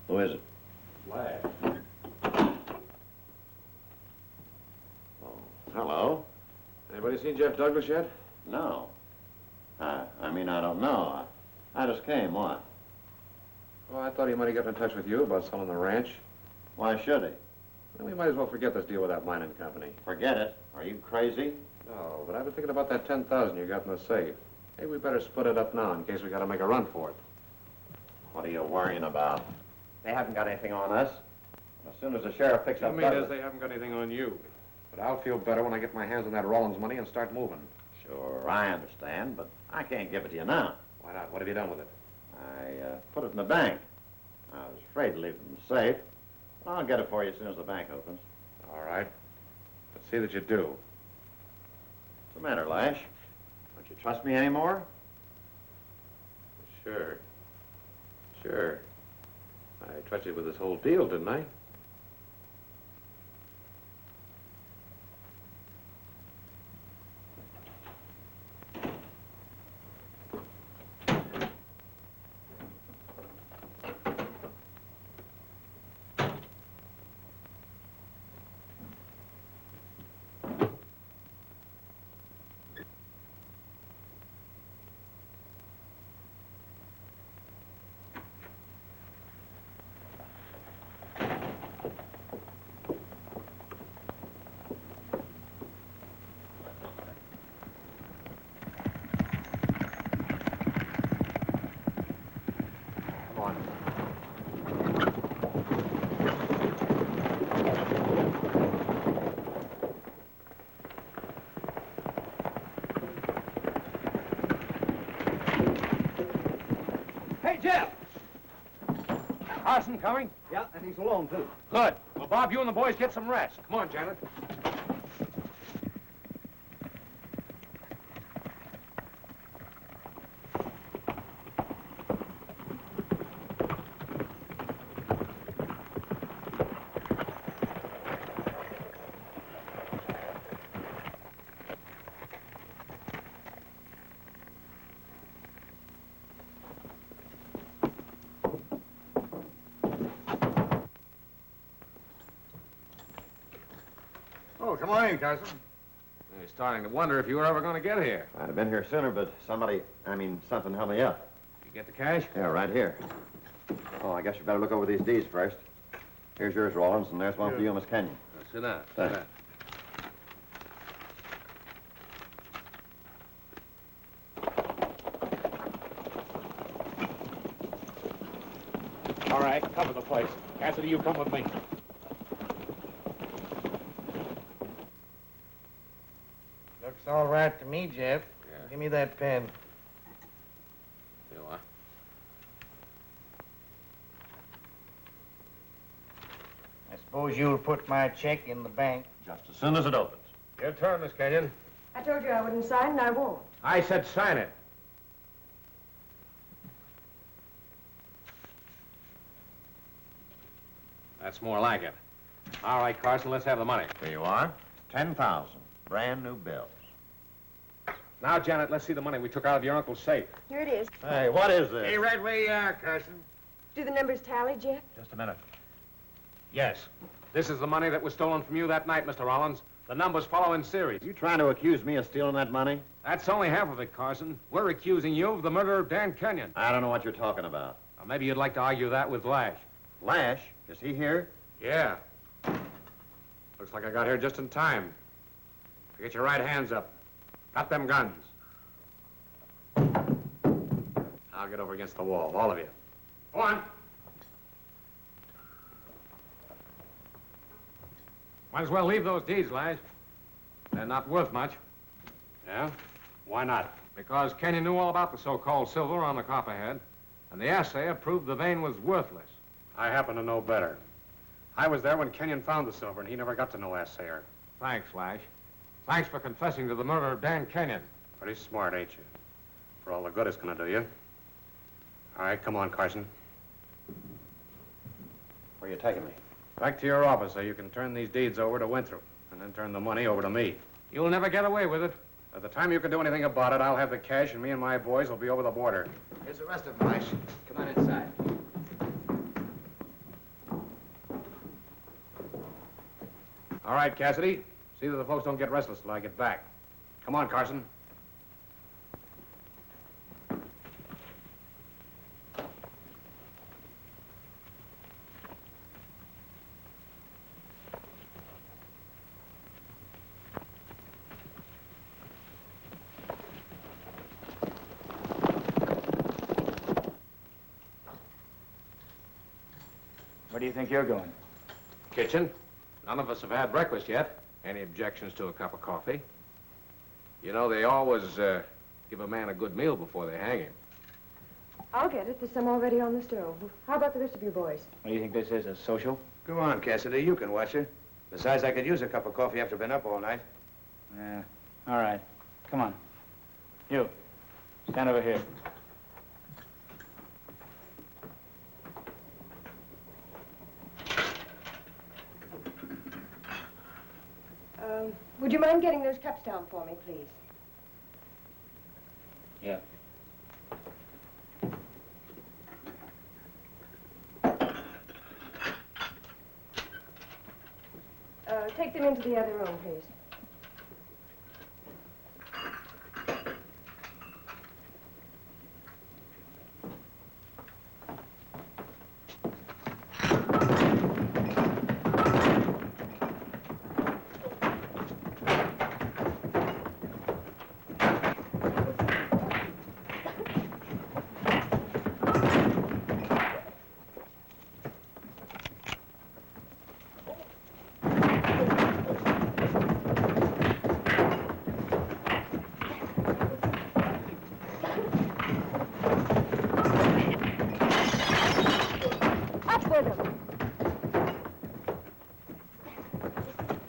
[SPEAKER 7] Who is it?
[SPEAKER 3] Lash.
[SPEAKER 7] Oh, hello.
[SPEAKER 3] Anybody seen Jeff Douglas yet?
[SPEAKER 7] No. I mean, I don't know. I just came. What?
[SPEAKER 3] Well, I thought he might have gotten in touch with you about selling the ranch.
[SPEAKER 7] Why should he?
[SPEAKER 3] Well, we might as well forget this deal with that mining company.
[SPEAKER 7] Forget it. Are you crazy?
[SPEAKER 3] No, but I've been thinking about that 10,000 you got in the safe. Maybe we better split it up now in case we got to make a run for it.
[SPEAKER 7] What are you worrying about? They haven't got anything on us. As soon as the sheriff picks
[SPEAKER 3] You
[SPEAKER 7] up
[SPEAKER 3] mean
[SPEAKER 7] Douglas...
[SPEAKER 3] as they haven't got anything on you. But I'll feel better when I get my hands on that Rollins money and start moving.
[SPEAKER 7] Sure, I understand, but I can't give it to you now.
[SPEAKER 3] Why not? What have you done with it?
[SPEAKER 7] I put it in the bank. I was afraid to leave it in the safe. I'll get it for you as soon as the bank opens.
[SPEAKER 3] All right. Let's see that you do.
[SPEAKER 7] What's the matter, Lash? Don't you trust me anymore?
[SPEAKER 3] Sure. Sure. I trusted you with this whole deal, didn't I?
[SPEAKER 12] Jeff!
[SPEAKER 3] Carson coming?
[SPEAKER 12] Yeah, and he's alone, too.
[SPEAKER 3] Good. Well, Bob, you and the boys get some rest. Come on, Janet.
[SPEAKER 6] Oh, come on in, Carson.
[SPEAKER 3] You're starting to wonder if you were ever going to get here.
[SPEAKER 7] I'd have been here sooner, but something held me up.
[SPEAKER 3] You get the cash?
[SPEAKER 7] Yeah, right here. Oh, I guess you better look over these deeds first. Here's yours, Rollins, and there's one for you, Miss Kenyon.
[SPEAKER 3] Sit down.
[SPEAKER 7] Thanks.
[SPEAKER 9] All right, cover the place. Cassidy, you come with me.
[SPEAKER 2] Looks all right to me, Jeff.
[SPEAKER 3] Yeah.
[SPEAKER 2] Give me that pen.
[SPEAKER 3] Here you are.
[SPEAKER 2] I suppose you'll put my check in the bank.
[SPEAKER 7] Just as soon as it opens.
[SPEAKER 3] Your turn, Miss Kenyon.
[SPEAKER 5] I told you I wouldn't sign, and I won't.
[SPEAKER 3] I said sign it. That's more like it. All right, Carson, let's have the money.
[SPEAKER 7] Here you are. 10,000. Brand new bills.
[SPEAKER 3] Now, Janet, let's see the money we took out of your uncle's safe.
[SPEAKER 5] Here it is.
[SPEAKER 7] Hey, what is this?
[SPEAKER 6] Hey, right where you are, Carson.
[SPEAKER 5] Do the numbers tally, Jeff?
[SPEAKER 3] Just a minute. Yes. This is the money that was stolen from you that night, Mr. Rollins. The numbers follow in series.
[SPEAKER 7] You trying to accuse me of stealing that money?
[SPEAKER 3] That's only half of it, Carson. We're accusing you of the murder of Dan Kenyon.
[SPEAKER 7] I don't know what you're talking about.
[SPEAKER 3] Now, maybe you'd like to argue that with Lash.
[SPEAKER 7] Lash? Is he here?
[SPEAKER 3] Yeah. Looks like I got here just in time. Get your right hands up. Got them guns. I'll get over against the wall, all of you. Go on. Might as well leave those deeds, Lash. They're not worth much.
[SPEAKER 9] Yeah? Why not?
[SPEAKER 3] Because Kenyon knew all about the so-called silver on the copperhead, and the assayer proved the vein was worthless.
[SPEAKER 9] I happen to know better. I was there when Kenyon found the silver, and he never got to know assayer.
[SPEAKER 3] Thanks, Lash. Thanks for confessing to the murder of Dan Kenyon.
[SPEAKER 9] Pretty smart, ain't you? For all the good it's gonna do you. All right, come on, Carson.
[SPEAKER 7] Where are you taking me?
[SPEAKER 9] Back to your office so you can turn these deeds over to Winthrop, and then turn the money over to me.
[SPEAKER 3] You'll never get away with it.
[SPEAKER 9] By the time you can do anything about it, I'll have the cash, and me and my boys will be over the border.
[SPEAKER 2] Here's the rest of them, Lash. Come on inside.
[SPEAKER 3] All right, Cassidy. See that the folks don't get restless till I get back.
[SPEAKER 9] Come on, Carson.
[SPEAKER 2] Where do you think you're going?
[SPEAKER 3] Kitchen. None of us have had breakfast yet. Any objections to a cup of coffee? You know, they always give a man a good meal before they hang him.
[SPEAKER 5] I'll get it. There's some already on the stove. How about the rest of you boys?
[SPEAKER 2] What do you think this is, a social?
[SPEAKER 13] Go on, Cassidy. You can watch her. Besides, I could use a cup of coffee after I've been up all night.
[SPEAKER 2] Yeah. All right. Come on. You. Stand over here.
[SPEAKER 5] Would you mind getting those cups down for me, please?
[SPEAKER 2] Yeah.
[SPEAKER 5] Take them into the other room, please.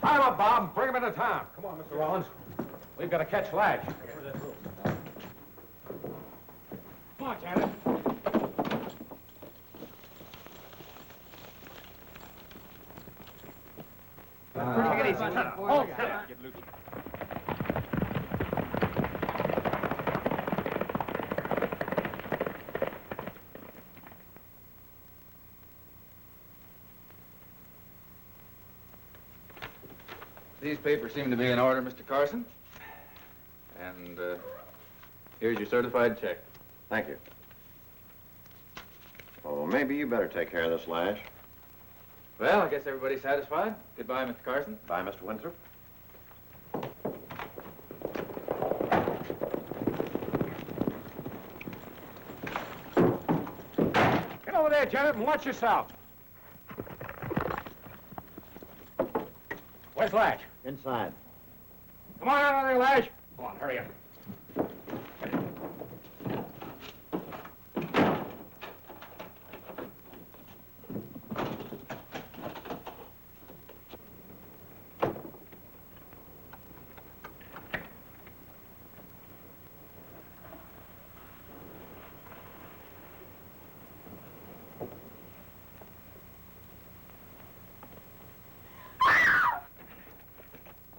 [SPEAKER 3] Tie him up, Bob. Bring him into town. Come on, Mr. Rollins. We've got to catch Lash. Come on, Janet.
[SPEAKER 2] Take it easy.
[SPEAKER 3] Hold it.
[SPEAKER 9] Get loose.
[SPEAKER 10] These papers seem to be in order, Mr. Carson. And here's your certified check.
[SPEAKER 7] Thank you. Oh, maybe you better take care of this, Lash.
[SPEAKER 10] Well, I guess everybody's satisfied. Goodbye, Mr. Carson.
[SPEAKER 7] Bye, Mr. Winthrop.
[SPEAKER 3] Get over there, Janet, and watch yourself. Where's Lash?
[SPEAKER 7] Inside.
[SPEAKER 3] Come on out of there, Lash. Come on, hurry up.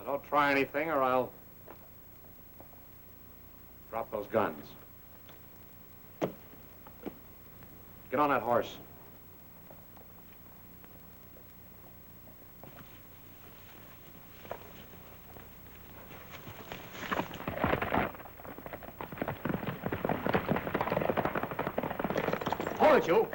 [SPEAKER 3] Don't try anything or I'll drop those guns. Get on that horse. Hold it, you.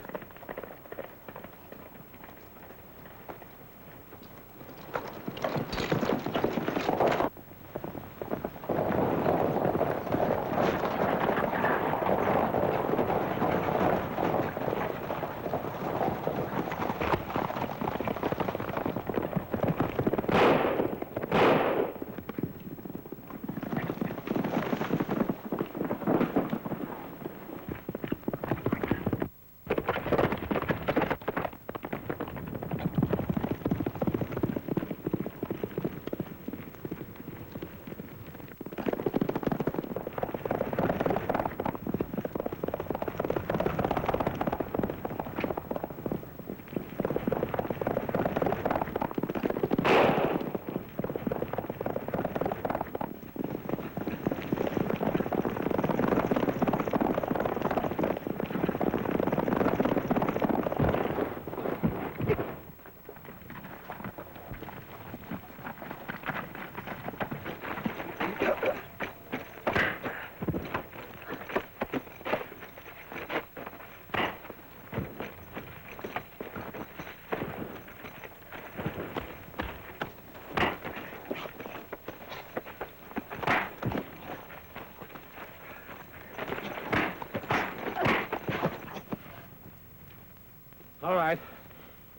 [SPEAKER 3] All right.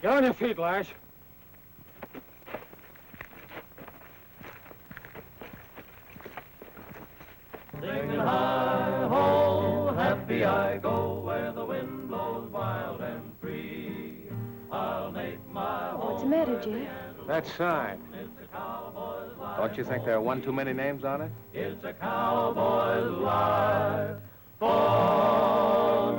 [SPEAKER 3] Get on your feet, Lash.
[SPEAKER 1] Singing hi-ho, happy I go where the wind blows wild and free. I'll make my home.
[SPEAKER 5] What's the matter, Jeff?
[SPEAKER 3] That sign. Don't you think there are one too many names on it?
[SPEAKER 1] It's a cowboy's life. For